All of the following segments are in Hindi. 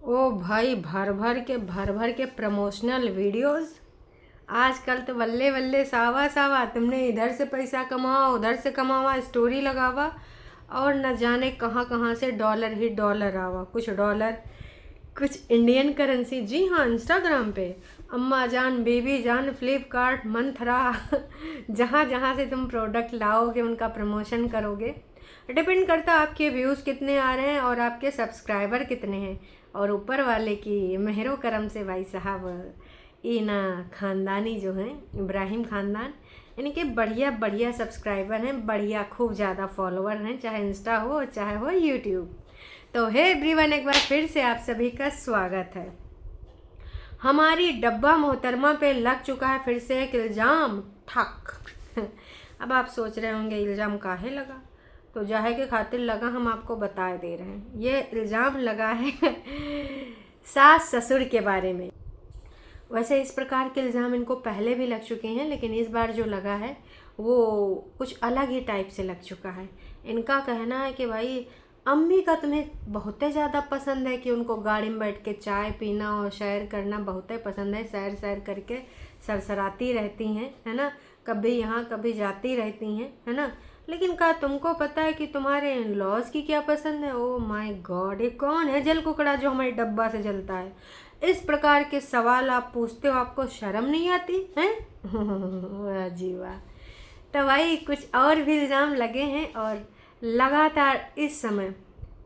ओ भाई, भर भर के प्रमोशनल वीडियोस। आजकल तो बल्ले बल्ले सावा सावा, तुमने इधर से पैसा कमाओ उधर से कमावा, स्टोरी लगावा और न जाने कहाँ कहाँ से डॉलर ही डॉलर आवा। कुछ डॉलर, कुछ इंडियन करेंसी। जी हाँ, इंस्टाग्राम पे अम्मा जान, बेबी जान, फ्लिपकार्ट, मंथरा जहाँ जहाँ से तुम प्रोडक्ट लाओगे उनका प्रमोशन करोगे। डिपेंड करता आपके व्यूज़ कितने आ रहे हैं और आपके सब्सक्राइबर कितने हैं। और ऊपर वाले की मेहरो करम से भाई साहब, इना ख़ानदानी जो हैं, इब्राहिम ख़ानदान, इनके बढ़िया बढ़िया सब्सक्राइबर हैं, बढ़िया खूब ज़्यादा फॉलोअर हैं, चाहे इंस्टा हो चाहे हो यूट्यूब। तो हे एवरीवन, एक बार फिर से आप सभी का स्वागत है। हमारी डब्बा मोहतरमा पे लग चुका है फिर से एक इल्ज़ाम, ठक। अब आप सोच रहे होंगे इल्ज़ाम काहे लगा, तो जाहे के खातिर लगा, हम आपको बता दे रहे हैं। ये इल्ज़ाम लगा है सास ससुर के बारे में। वैसे इस प्रकार के इल्ज़ाम इनको पहले भी लग चुके हैं, लेकिन इस बार जो लगा है वो कुछ अलग ही टाइप से लग चुका है। इनका कहना है कि भाई, अम्मी का तुम्हें बहुत ही ज़्यादा पसंद है कि उनको गाड़ी में बैठ के चाय पीना और सैर करना बहुत ही पसंद है। सैर सैर करके सरसराती रहती हैं, है ना, कभी यहाँ कभी जाती रहती हैं, है ना। लेकिन क्या तुमको पता है कि तुम्हारे इन लॉज की क्या पसंद है? ओ माय गॉड, ये कौन है जल कुकड़ा जो हमारे डब्बा से जलता है? इस प्रकार के सवाल आप पूछते हो, आपको शर्म नहीं आती हैं? वाह जी वाह। तो भाई कुछ और भी इल्ज़ाम लगे हैं और लगातार इस समय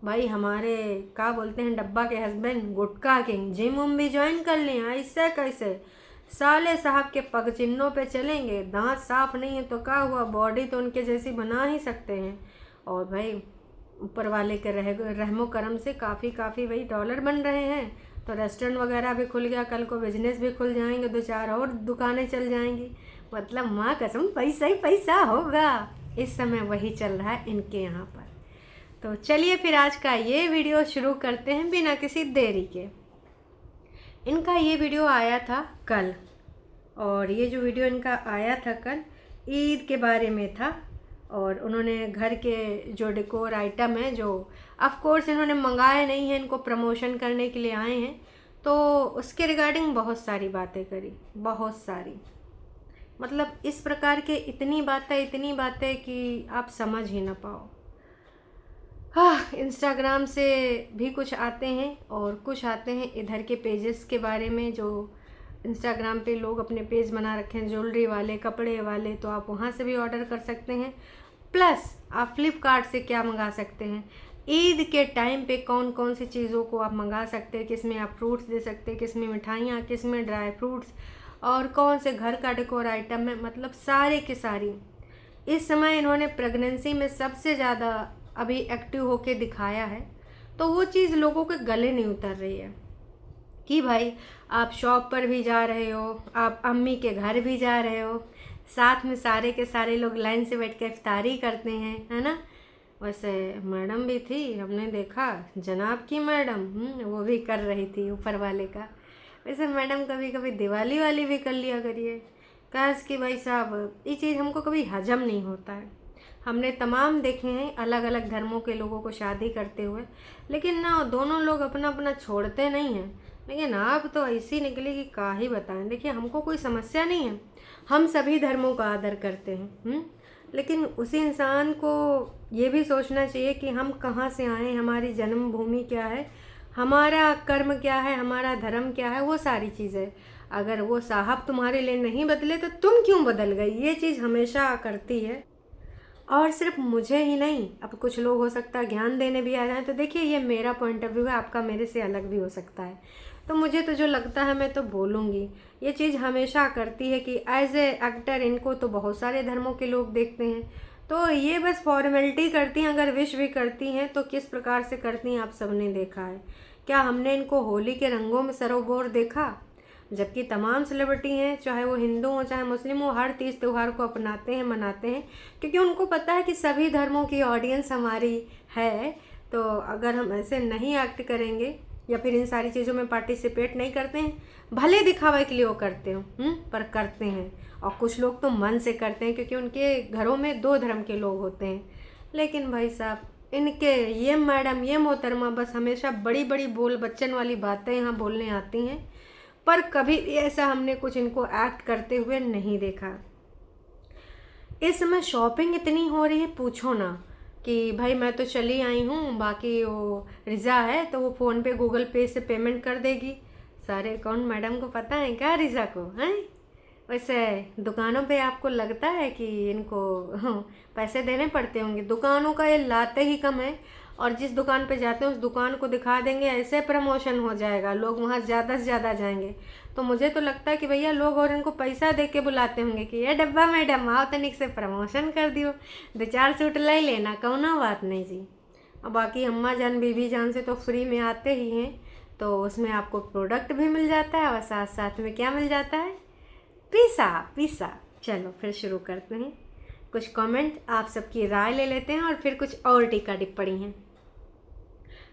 भाई हमारे क्या बोलते हैं डब्बा के हस्बैंड गुटखा किंग जिम उम भी ज्वाइन कर लें। ऐसे कैसे साले साहब के पग चिन्हों पे चलेंगे? दांत साफ नहीं है तो क्या हुआ, बॉडी तो उनके जैसी बना ही सकते हैं। और भाई ऊपर वाले के रहमो करम से काफ़ी भाई डॉलर बन रहे हैं। तो रेस्टोरेंट वगैरह भी खुल गया, कल को बिजनेस भी खुल जाएंगे, दो चार और दुकानें चल जाएंगी। मतलब माँ कसम पैसा ही पैसा होगा। इस समय वही चल रहा है इनके यहाँ पर। तो चलिए फिर आज का ये वीडियो शुरू करते हैं बिना किसी देरी के। इनका ये वीडियो आया था कल, और ये जो वीडियो इनका आया था कल ईद के बारे में था। और उन्होंने घर के जो डेकोर आइटम है, जो ऑफ कोर्स इन्होंने मंगाए नहीं हैं, इनको प्रमोशन करने के लिए आए हैं, तो उसके रिगार्डिंग बहुत सारी बातें करी, बहुत सारी। मतलब इस प्रकार के इतनी बातें कि आप समझ ही ना पाओ। हाँ, इंस्टाग्राम से भी कुछ आते हैं और कुछ आते हैं इधर के पेजेस के बारे में, जो इंस्टाग्राम पे लोग अपने पेज बना रखे हैं ज्वेलरी वाले, कपड़े वाले, तो आप वहाँ से भी ऑर्डर कर सकते हैं। प्लस आप फ्लिपकार्ट से क्या मंगा सकते हैं, ईद के टाइम पे कौन कौन सी चीज़ों को आप मंगा सकते हैं, किस में आप फ्रूट्स दे सकते हैं, किस में मिठाइयाँ, किस में ड्राई फ्रूट्स, और कौन से घर का डेकोर आइटम है। मतलब सारे के सारी इस समय इन्होंने प्रेगनेंसी में सबसे ज़्यादा अभी एक्टिव होके दिखाया है। तो वो चीज़ लोगों के गले नहीं उतर रही है कि भाई आप शॉप पर भी जा रहे हो, आप अम्मी के घर भी जा रहे हो, साथ में सारे के सारे लोग लाइन से बैठ के इफ्तारी करते हैं, है ना। वैसे मैडम भी थी, हमने देखा जनाब की मैडम, वो भी कर रही थी ऊपर वाले का। वैसे मैडम कभी कभी दिवाली वाली भी कर लिया करिए। काश कि भाई साहब ये चीज़ हमको कभी हजम नहीं होता है। हमने तमाम देखे हैं अलग अलग धर्मों के लोगों को शादी करते हुए, लेकिन ना दोनों लोग अपना अपना छोड़ते नहीं हैं। लेकिन आप तो ऐसी निकली कि क्या ही बताएं। देखिए, हमको कोई समस्या नहीं है, हम सभी धर्मों का आदर करते हैं, लेकिन उसी इंसान को ये भी सोचना चाहिए कि हम कहाँ से आए, हमारी जन्मभूमि क्या है, हमारा कर्म क्या है, हमारा धर्म क्या है, वो सारी चीज़ें। अगर वो साहब तुम्हारे लिए नहीं बदले तो तुम क्यों बदल गई? ये चीज़ हमेशा करती है। और सिर्फ मुझे ही नहीं, अब कुछ लोग हो सकता है ज्ञान देने भी आ जाएं। तो देखिए, ये मेरा पॉइंट ऑफ व्यू है, आपका मेरे से अलग भी हो सकता है। तो मुझे तो जो लगता है मैं तो बोलूँगी। ये चीज़ हमेशा करती है कि एज ए एक्टर इनको तो बहुत सारे धर्मों के लोग देखते हैं, तो ये बस फॉर्मेलिटी करती हैं। अगर विश भी करती हैं तो किस प्रकार से करती हैं आप सबने देखा है। क्या हमने इनको होली के रंगों में सरोबोर देखा? जबकि तमाम सेलिब्रिटी हैं, चाहे वो हिंदू हो चाहे मुस्लिम हो, हर तीज त्यौहार को अपनाते हैं, मनाते हैं, क्योंकि उनको पता है कि सभी धर्मों की ऑडियंस हमारी है। तो अगर हम ऐसे नहीं एक्ट करेंगे या फिर इन सारी चीज़ों में पार्टिसिपेट नहीं करते हैं, भले दिखावे के लिए वो करते हो, पर करते हैं। और कुछ लोग तो मन से करते हैं, क्योंकि उनके घरों में दो धर्म के लोग होते हैं। लेकिन भाई साहब, इनके ये मैडम ये मोहतरमा बस हमेशा बड़ी बड़ी बोल बच्चन वाली बातें यहाँ बोलने आती हैं, पर कभी भी ऐसा हमने कुछ इनको एक्ट करते हुए नहीं देखा। इस समय शॉपिंग इतनी हो रही है पूछो ना, कि भाई मैं तो चली आई हूँ, बाकी वो रिज़ा है तो वो फ़ोन पे गूगल पे से पेमेंट कर देगी। सारे अकाउंट मैडम को पता है क्या रिज़ा को हैं? वैसे दुकानों पे आपको लगता है कि इनको पैसे देने पड़ते होंगे? दुकानों का ये लाते ही कम है, और जिस दुकान पे जाते हैं उस दुकान को दिखा देंगे, ऐसे प्रमोशन हो जाएगा, लोग वहाँ ज़्यादा से ज़्यादा जाएंगे। तो मुझे तो लगता है कि भैया लोग और इनको पैसा दे के बुलाते होंगे कि ये डब्बा मैडम आओ तनिक से प्रमोशन कर दियो, 2-4 सूट ले लेना, कौनो बात नहीं जी। और बाकी अम्मा जान बीबी जान से तो फ्री में आते ही हैं, तो उसमें आपको प्रोडक्ट भी मिल जाता है और साथ साथ में क्या मिल जाता है? पिज़्ज़ा। पिज़्ज़ा। चलो फिर शुरू करते हैं, कुछ कमेंट आप सबकी राय ले लेते हैं और फिर कुछ और टीका टिप्पणी हैं।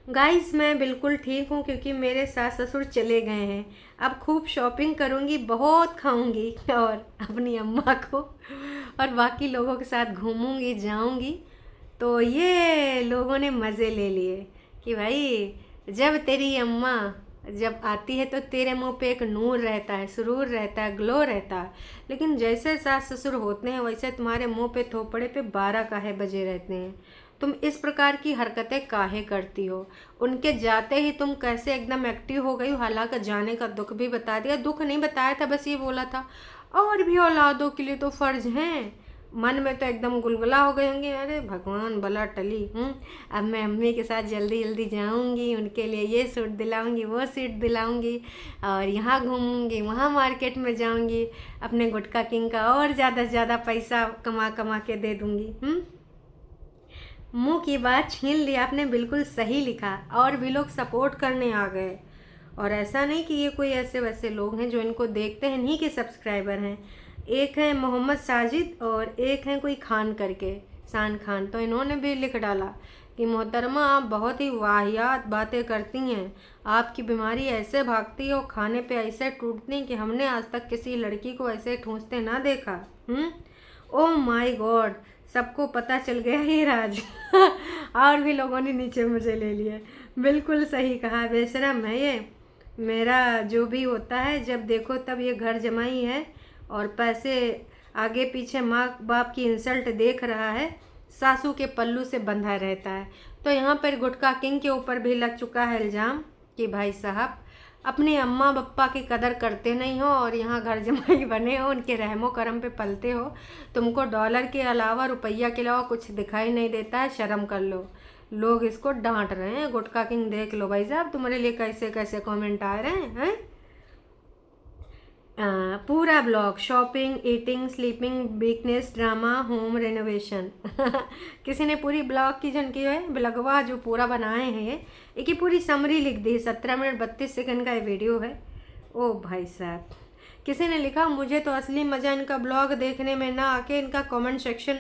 गाइस मैं बिल्कुल ठीक हूँ, क्योंकि मेरे सास ससुर चले गए हैं। अब खूब शॉपिंग करूँगी, बहुत खाऊँगी और अपनी अम्मा को और बाकी लोगों के साथ घूमूँगी जाऊँगी। तो ये लोगों ने मज़े ले लिए कि भाई जब तेरी अम्मा जब आती है तो तेरे मुंह पे एक नूर रहता है, सुरूर रहता है, ग्लो रहता है, लेकिन जैसे सास ससुर होते हैं वैसे तुम्हारे मुंह पे थोपड़े पे 12 काहे बजे रहते हैं। तुम इस प्रकार की हरकतें काहे करती हो? उनके जाते ही तुम कैसे एकदम एक्टिव हो गई हो, हालांकि जाने का दुख भी बता दिया। दुख नहीं बताया था, बस ये बोला था और भी औलादों के लिए तो फ़र्ज हैं। मन में तो एकदम गुलगुला हो गए होंगे, अरे भगवान भला टली अब मैं अम्मी के साथ जल्दी जल्दी जाऊंगी, उनके लिए ये सूट दिलाऊंगी, वो सूट दिलाऊंगी, और यहाँ घूमूंगी, वहाँ मार्केट में जाऊंगी, अपने गुटखा किंग का और ज़्यादा से ज़्यादा पैसा कमा कमा के दे दूंगी। मुंह की बात छीन ली आपने, बिल्कुल सही लिखा। और भी लोग सपोर्ट करने आ गए, और ऐसा नहीं कि ये कोई ऐसे वैसे लोग हैं जो इनको देखते हैं इन्हीं के सब्सक्राइबर हैं। एक है मोहम्मद साजिद और एक है कोई खान करके, शान खान, तो इन्होंने भी लिख डाला कि मोहतरमा आप बहुत ही वाहियात बातें करती हैं, आपकी बीमारी ऐसे भागती है और खाने पे ऐसे टूटती कि हमने आज तक किसी लड़की को ऐसे ठूंसते ना देखा। ओह माय गॉड, सबको पता चल गया ये राज। और भी लोगों ने नीचे मुझे ले लिया। बिल्कुल सही कहा बेशरम है ये, मेरा जो भी होता है जब देखो तब ये घर जमाई है और पैसे आगे पीछे माँ बाप की इंसल्ट देख रहा है, सासू के पल्लू से बंधा रहता है। तो यहाँ पर गुटखा किंग के ऊपर भी लग चुका है इल्ज़ाम कि भाई साहब अपने अम्मा बप्पा की कदर करते नहीं हो और यहाँ घर जमाई बने हो, उनके रहमो करम पे पलते हो। तुमको डॉलर के अलावा रुपया के अलावा कुछ दिखाई नहीं देता है, शर्म कर लो। लोग इसको डांट रहे हैं, गुटखा किंग देख लो भाई साहब तुम्हारे लिए कैसे कैसे कमेंट आ रहे हैं। पूरा blog shopping, eating, sleeping, weakness, drama, home renovation. किसी ने पूरी ब्लॉग की जन की है ब्लॉगवा जो पूरा बनाए हैं ये एक ही पूरी समरी लिख दी। 17 मिनट 32 सेकंड का ये वीडियो है। ओ भाई साहब, किसी ने लिखा मुझे तो असली मज़ा इनका ब्लॉग देखने में ना आके इनका कमेंट सेक्शन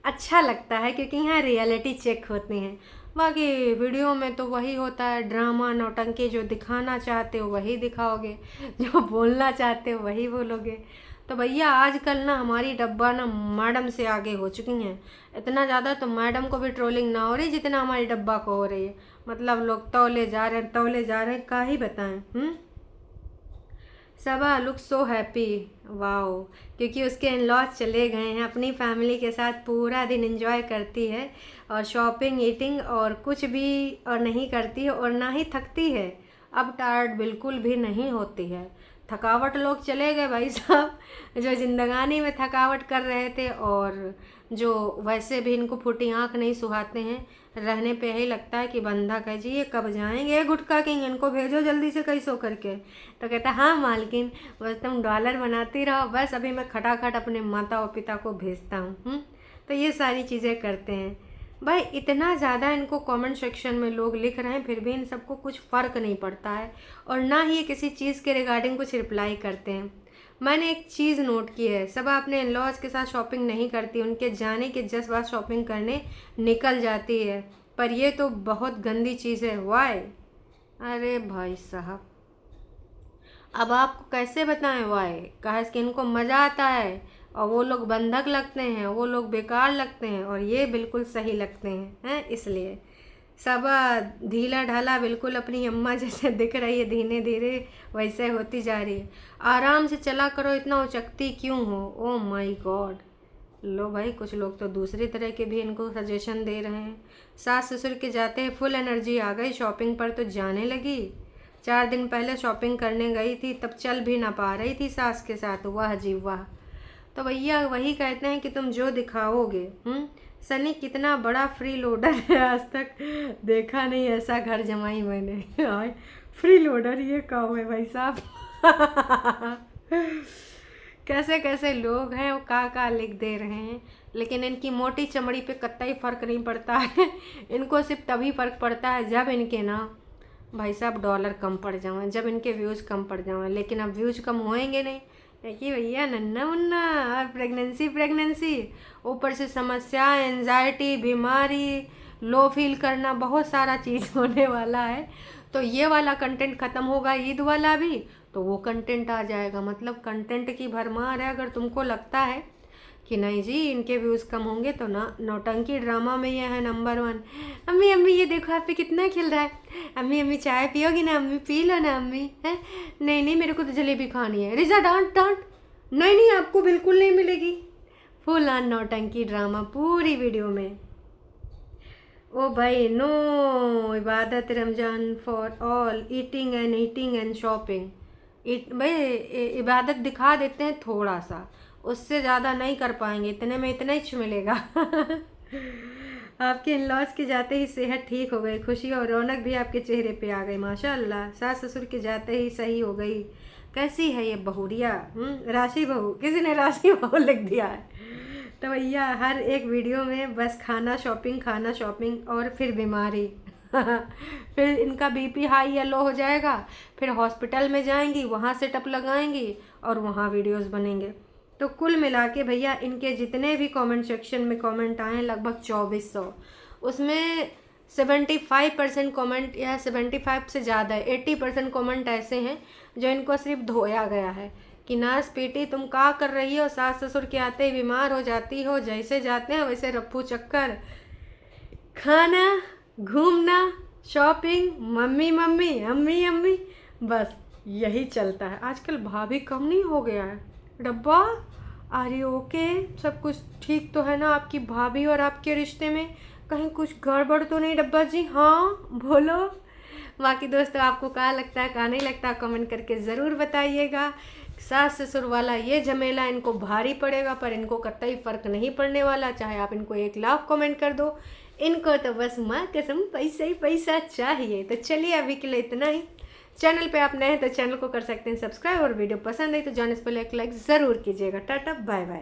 अच्छा लगता है, क्योंकि यहाँ रियलिटी चेक होती हैं। बाकी वीडियो में तो वही होता है, ड्रामा नौटंकी, जो दिखाना चाहते हो वही दिखाओगे, जो बोलना चाहते हो वही बोलोगे। तो भैया आजकल ना हमारी डब्बा ना मैडम से आगे हो चुकी हैं। इतना ज़्यादा तो मैडम को भी ट्रोलिंग ना हो रही जितना हमारी डब्बा को हो रही है। मतलब लोग तौले जा रहे हैं, तौले जा रहे हैं, का ही बताएं। सबा लुक सो हैप्पी, वाओ, क्योंकि उसके इन लॉज चले गए हैं, अपनी फैमिली के साथ पूरा दिन एंजॉय करती है और शॉपिंग ईटिंग और कुछ भी और नहीं करती है और ना ही थकती है। अब टायर्ड बिल्कुल भी नहीं होती है। थकावट लोग चले गए भाई साहब, जो जिंदगानी में थकावट कर रहे थे और जो वैसे भी इनको फूटी आँख नहीं सुहाते हैं, रहने पे यही लगता है कि बंदा कह जी ये कब जाएंगे गुटखा किंग, इनको भेजो जल्दी से कैसो करके। तो कहता हाँ मालकिन, बस तुम डॉलर बनाती रहो, बस अभी मैं खटाखट अपने माता और पिता को भेजता हूँ। तो ये सारी चीज़ें करते हैं भाई। इतना ज़्यादा इनको कमेंट सेक्शन में लोग लिख रहे हैं, फिर भी इन सबको कुछ फ़र्क नहीं पड़ता है और ना ही ये किसी चीज़ के रिगार्डिंग कुछ रिप्लाई करते हैं। मैंने एक चीज़ नोट की है, सब अपने इन लॉज के साथ शॉपिंग नहीं करती, उनके जाने के जस्ट बाद शॉपिंग करने निकल जाती है, पर ये तो बहुत गंदी चीज़ है। वाई? अरे भाई साहब, अब आपको कैसे बताएं वाई, कहा कि इनको मज़ा आता है और वो लोग बंधक लगते हैं, वो लोग बेकार लगते हैं और ये बिल्कुल सही लगते हैं इसलिए सब ढीला ढाला बिल्कुल अपनी अम्मा जैसे दिख रही है, धीरे धीरे वैसे होती जा रही है। आराम से चला करो, इतना उचकती क्यों हो? Oh my God. लो भाई, कुछ लोग तो दूसरी तरह के भी इनको सजेशन दे रहे हैं। सास ससुर के जाते हैं फुल एनर्जी आ गई, शॉपिंग पर तो जाने लगी। 4 दिन पहले शॉपिंग करने गई थी, तब चल भी ना पा रही थी सास के साथ। वाह जी वाह। तो भैया वही कहते हैं कि तुम जो दिखाओगे। सनी कितना बड़ा फ्री लोडर है, आज तक देखा नहीं ऐसा घर जमाई मैंने। आए फ्री लोडर, ये कहो है भाई साहब। कैसे कैसे लोग हैं, वो का लिख दे रहे हैं, लेकिन इनकी मोटी चमड़ी पे कतई फ़र्क नहीं पड़ता है। इनको सिर्फ तभी फ़र्क पड़ता है जब इनके ना भाई साहब डॉलर कम पड़ जाएं, जब इनके व्यूज़ कम पड़ जाएं। लेकिन अब व्यूज़ कम होएंगे नहीं, देखिए भैया नन्ना मुन्ना और प्रेगनेंसी, ऊपर से समस्या, एंजाइटी, बीमारी, लो फील करना, बहुत सारा चीज़ होने वाला है। तो ये वाला कंटेंट ख़त्म होगा, ईद वाला भी, तो वो कंटेंट आ जाएगा। मतलब कंटेंट की भरमार है। अगर तुमको लगता है कि नहीं जी इनके व्यूज़ कम होंगे, तो ना नौटंकी ड्रामा में ये है नंबर 1। अम्मी अम्मी ये देखो आप पे कितना खिल रहा है, अम्मी अम्मी चाय पियोगी ना, अम्मी पी लो ना अम्मी, है नहीं नहीं मेरे को तो जलेबी खानी है, रिजा डांट डांट, नहीं नहीं आपको बिल्कुल नहीं मिलेगी। फुल ऑन नौटंकी ड्रामा पूरी वीडियो में। ओ भाई नो, इबादत Ramzan for all, eating and shopping. भाई इबादत दिखा देते हैं थोड़ा सा, उससे ज़्यादा नहीं कर पाएंगे, इतने में इतना ही मिलेगा। आपके इन लॉज के जाते ही सेहत ठीक हो गई, खुशी और रौनक भी आपके चेहरे पे आ गई माशाल्लाह। सास ससुर के जाते ही सही हो गई। कैसी है ये बहुरिया? राशि बहू, किसी ने राशि बहू लिख दिया है। तो भैया हर एक वीडियो में बस खाना शॉपिंग और फिर बीमारी। फिर इनका बीपी हाई या लो हो जाएगा, फिर हॉस्पिटल में जाएंगी, वहाँ से टप लगाएंगी और वहाँ वीडियोस बनेंगे। तो कुल मिला के भैया इनके जितने भी कमेंट सेक्शन में कमेंट आए लगभग 2400, उसमें 75% कमेंट या 75 से ज़्यादा है, 80% कमेंट ऐसे हैं जो इनको सिर्फ धोया गया है कि नास बेटी तुम क्या कर रही हो, सास ससुर के आते ही बीमार हो जाती हो, जैसे जाते हैं वैसे रफ्फू चक्कर, खाना, घूमना, शॉपिंग, मम्मी मम्मी अम्मी अम्मी, बस यही चलता है आजकल। भाभी कम नहीं हो गया है डब्बा? अरे ओके, सब कुछ ठीक तो है ना आपकी भाभी और आपके रिश्ते में? कहीं कुछ गड़बड़ तो नहीं डब्बा जी? हाँ बोलो। बाकी दोस्तों आपको क्या लगता है क्या नहीं लगता, कमेंट करके ज़रूर बताइएगा। सास ससुर वाला ये झमेला इनको भारी पड़ेगा, पर इनको कतई फ़र्क नहीं पड़ने वाला, चाहे आप इनको 1 लाख कमेंट कर दो, इनको तो बस माँ कसम पैसा ही पैसा चाहिए। तो चलिए अभी के लिए इतना ही। चैनल पे आप नए हैं तो चैनल को कर सकते हैं सब्सक्राइब, और वीडियो पसंद आई तो जाने से पहले एक लाइक ज़रूर कीजिएगा। Tata bye bye.